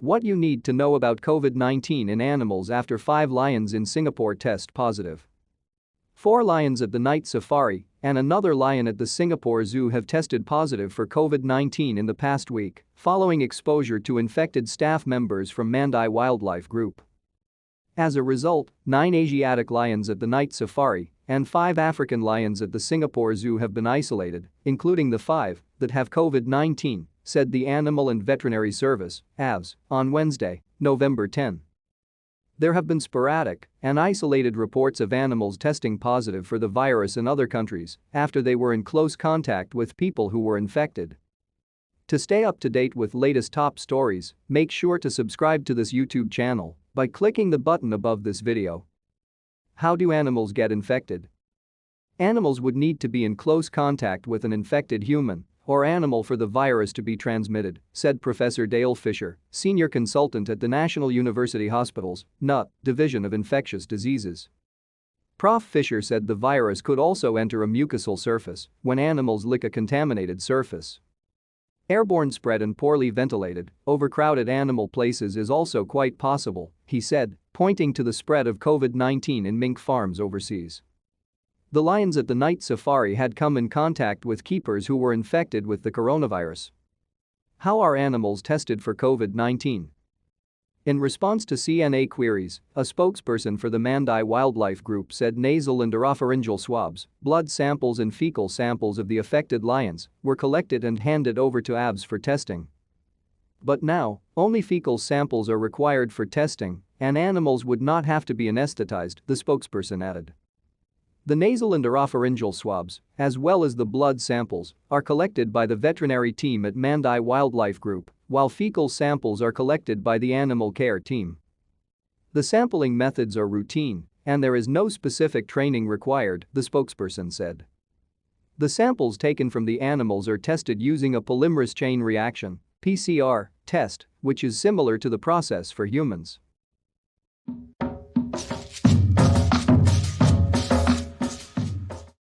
What you need to know about COVID-19 in animals after 5 lions in Singapore test positive. 4 lions at the night safari and another lion at the Singapore Zoo have tested positive for COVID-19 in the past week, following exposure to infected staff members from Mandai Wildlife Group. As a result, 9 Asiatic lions at the night safari and 5 African lions at the Singapore Zoo have been isolated, including the 5 that have COVID-19, said the Animal and Veterinary Service, AVS, on Wednesday, November 10. There have been sporadic and isolated reports of animals testing positive for the virus in other countries after they were in close contact with people who were infected. To stay up to date with latest top stories, make sure to subscribe to this YouTube channel by clicking the button above this video. How do animals get infected? Animals would need to be in close contact with an infected human or animal for the virus to be transmitted, said Professor Dale Fisher, senior consultant at the National University Hospital's NUT Division of Infectious Diseases. Prof. Fisher said the virus could also enter a mucosal surface when animals lick a contaminated surface. Airborne spread in poorly ventilated, overcrowded animal places is also quite possible, he said, pointing to the spread of COVID-19 in mink farms overseas. The lions at the night safari had come in contact with keepers who were infected with the coronavirus. How are animals tested for COVID-19? In response to CNA queries, a spokesperson for the Mandai Wildlife Group said nasal and oropharyngeal swabs, blood samples and fecal samples of the affected lions were collected and handed over to AVS for testing. But now, only fecal samples are required for testing, and animals would not have to be anesthetized, the spokesperson added. The nasal and oropharyngeal swabs, as well as the blood samples, are collected by the veterinary team at Mandai Wildlife Group, while fecal samples are collected by the animal care team. The sampling methods are routine, and there is no specific training required, the spokesperson said. The samples taken from the animals are tested using a polymerase chain reaction (PCR) test, which is similar to the process for humans.